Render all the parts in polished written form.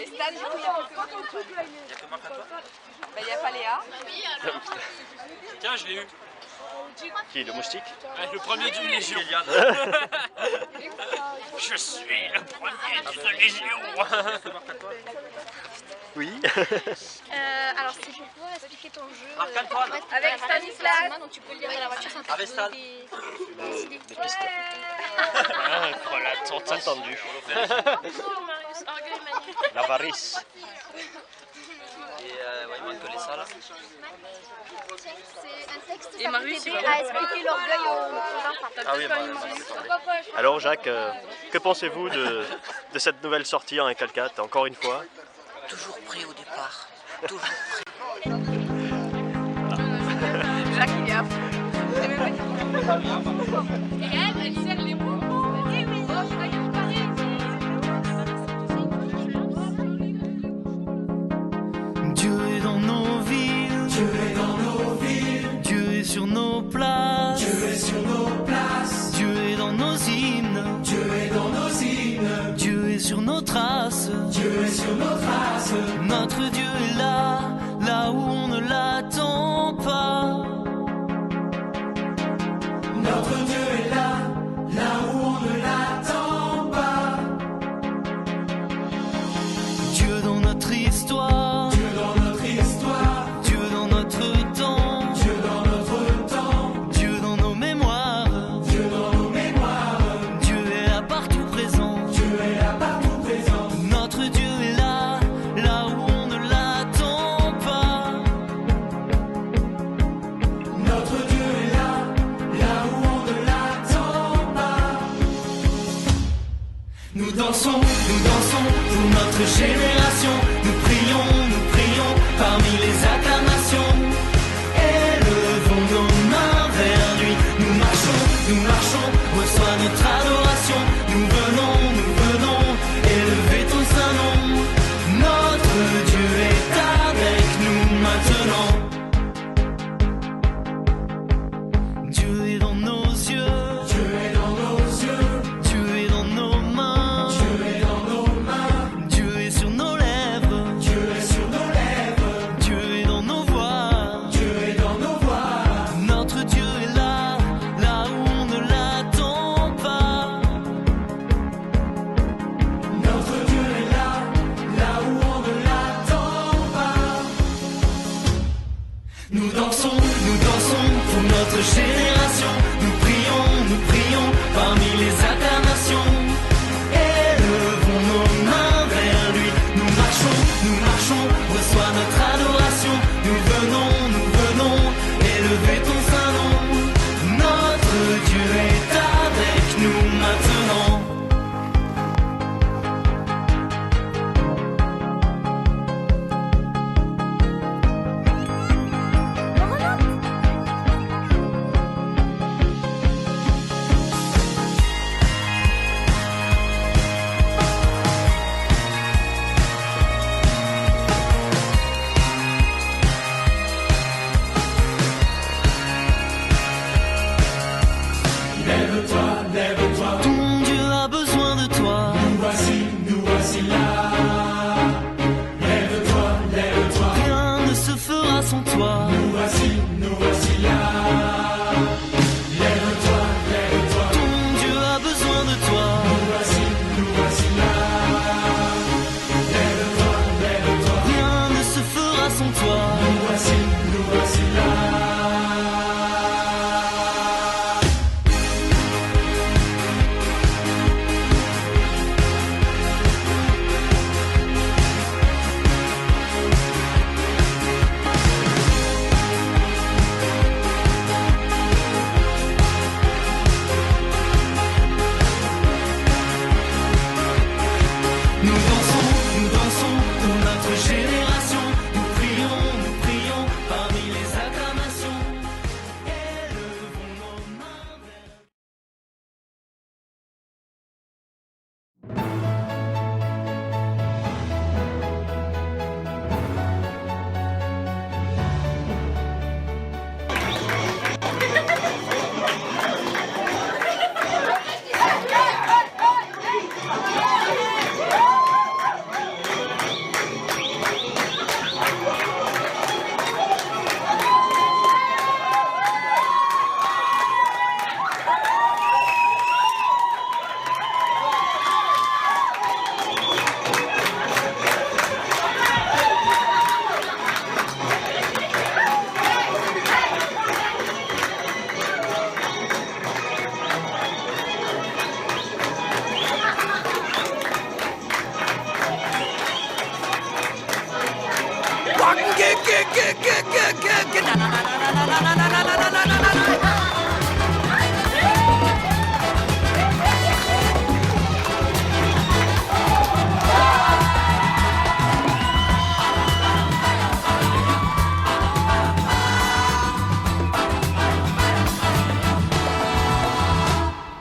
Et Stan, du coup, il y a que moi. Il n'y a pas Léa. Tiens, je l'ai eu. Qui est le moustique? Le premier d'une légion. Je suis le premier d'une légion. Oui. Alors si je peux expliquer ton jeu Avec Stanislas. donc tu peux le lire dans la voiture sans Avec Stan. des pistes. Voilà, tant attendu. L'avarice. Et ouais, il manque que les salles. C'est un texte Et Marius, il va à expliquer l'orgueil aux enfants. Ah oui, alors Jacques, que pensez-vous de cette nouvelle sortie en Ecalcat, encore une fois? Toujours prêt au départ. Toujours prêt. Jacques, il est à fond. C'est même pas dit. Et elle serre les mots. Dieu est dans nos villes, Dieu est dans nos villes, Dieu est sur nos places, Dieu est sur nos places, Dieu est dans nos hymnes, Dieu est dans nos hymnes, Dieu est sur nos traces, Dieu est sur nos traces. Notre Dieu est là, là où on ne l'attend pas. Notre Dieu est là, là où on ne l'attend pas. Dieu dans notre histoire, Dieu dans notre histoire, Dieu dans notre temps, Dieu dans notre temps, Dieu dans nos mémoires, Dieu dans nos mémoires. Dieu est là partout présent, Dieu est là partout présent. Notre Dieu est là, là où on ne l'attend pas. Notre Dieu est là, là où on ne l'attend pas. Nous dansons pour notre génération. Nous prions parmi les acclamations. Élevons nos mains vers lui. Nous marchons, reçois notre adoration. Nous venons, élever ton saint nom. Notre Dieu est avec nous maintenant. Dieu est dans nos yeux, Dieu est dans nos yeux, Dieu est dans nos mains, Dieu est dans nos mains, Dieu est sur nos lèvres,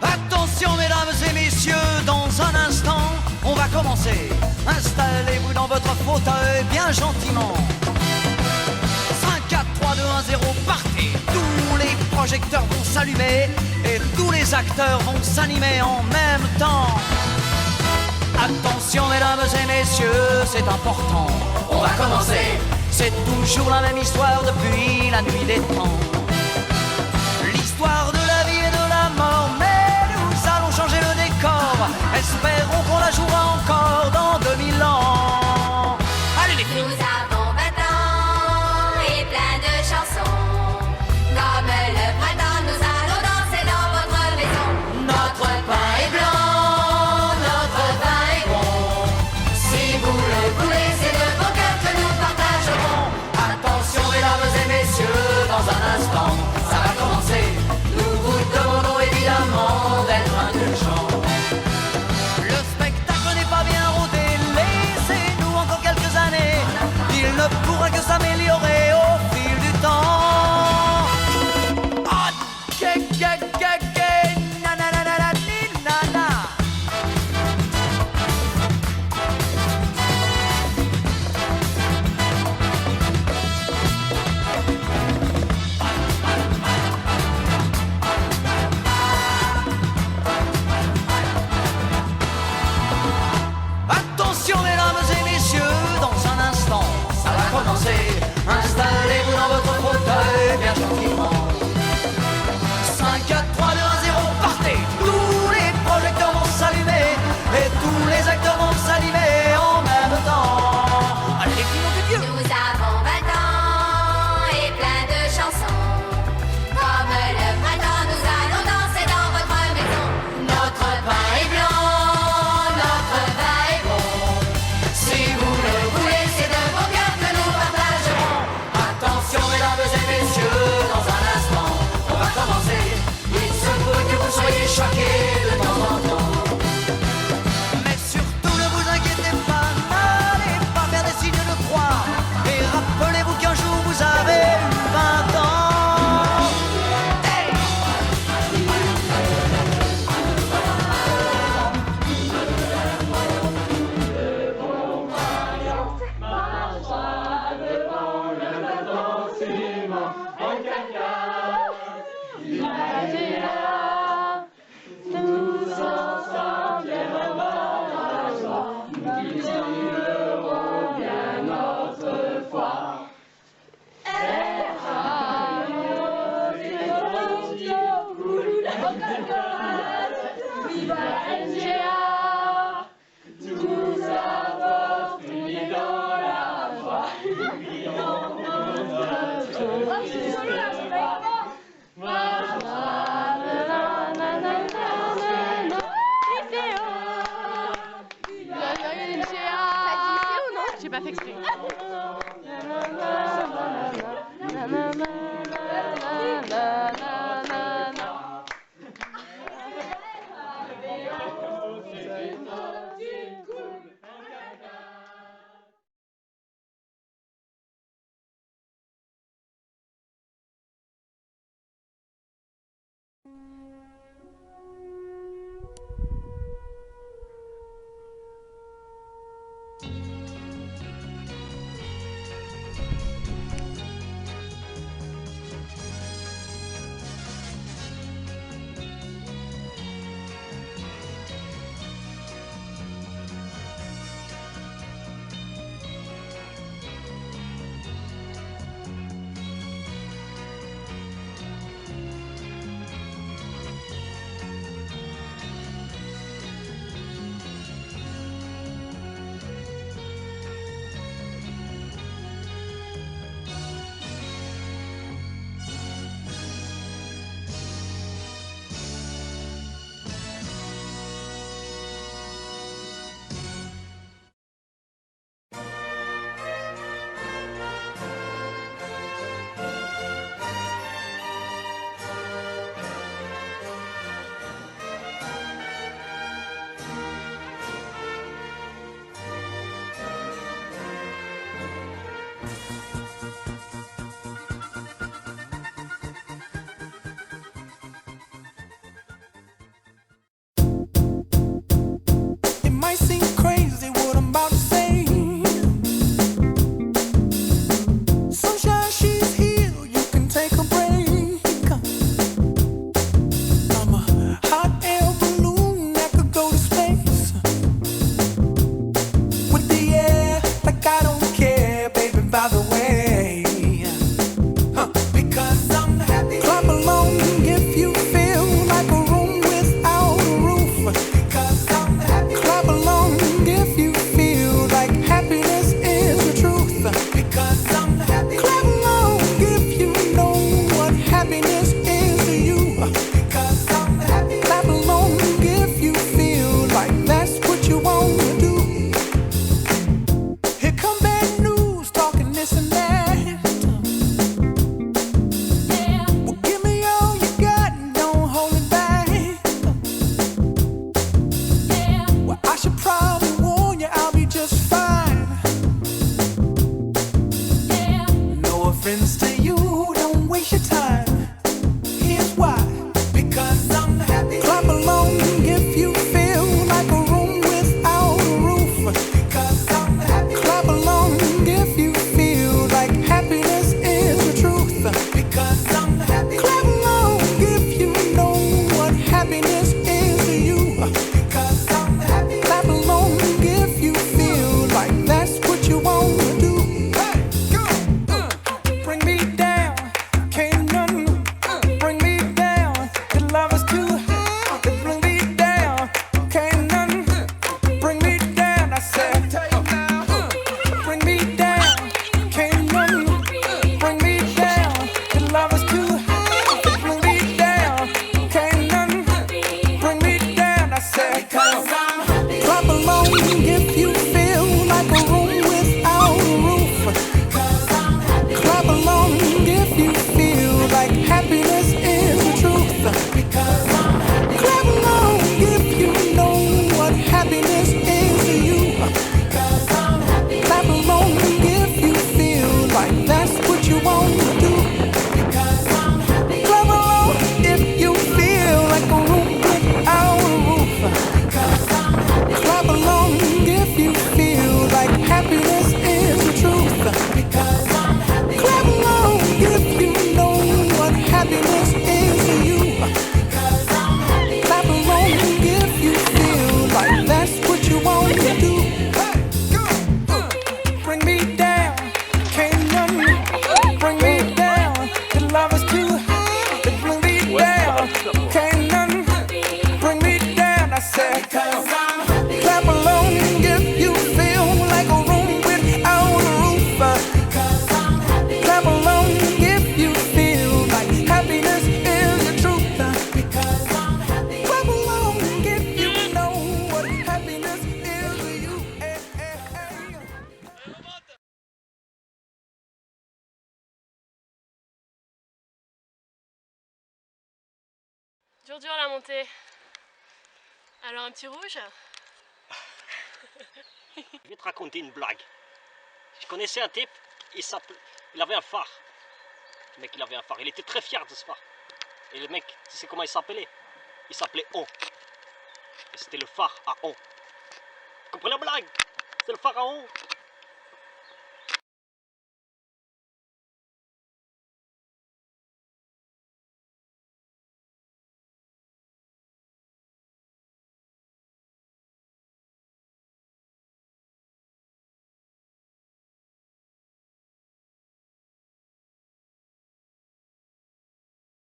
Attention mesdames et messieurs, dans un instant, on va commencer. Installez-vous dans votre fauteuil bien gentiment. 5, 4, 3, 2, 1, 0, partez. Tous les projecteurs vont s'allumer et tous les acteurs vont s'animer en même temps. Attention mesdames et messieurs, c'est important. On va commencer. C'est toujours la même histoire depuis la nuit des temps. L'histoire de la vie et de la mort, mais nous allons changer le décor. Espérons qu'on la jouera encore dans 2000 ans. Allez les filles. Nous avons 20 ans et plein de chansons. Comme le printemps, nous allons danser dans votre maison. Notre pain est blanc, notre vin est bon. Si vous le voulez, c'est de vos cœurs que nous partagerons. Attention mesdames et messieurs, dans un instant, ça va commencer. Nous vous demandons évidemment d'être indulgents. Le spectacle n'est pas bien rodé, laissez-nous encore quelques années. Il ne pourra que s'améliorer au fil du temps. Ah, na na na na na ni, na na. Attention mesdames et messieurs, dans un instant, ça va commencer. Installez-vous dans votre fauteuil bien gentiment. 5, 4, 3, 2, 1, 0, partez. Tous les projecteurs vont s'allumer et tous les acteurs vont s'animer en même temps. Allez les filles, nom de Dieu. Nous avons 20 ans et plein de chansons. Comme le printemps, nous allons danser dans votre maison. Notre pain est blanc, notre vin est bon. Si vous le voulez, c'est de vos cœurs que nous partagerons. Attention mesdames et messieurs, dans un instant, on va commencer. Il se peut que vous soyez choqués de temps en temps. Mais surtout ne vous inquiétez pas, n'allez pas faire des signes de croix. Et rappelez-vous qu'un jour vous avez eu 20 ans. Hey! J'ai pas fait exprès. Dur la montée. Alors un petit rouge? Je vais te raconter une blague. Je connaissais un type, il avait un phare. Le mec, il avait un phare. Il était très fier de ce phare. Et le mec, tu sais comment il s'appelait? Il s'appelait On. Et c'était le phare à On. Vous comprenez la blague? C'est le phare à On.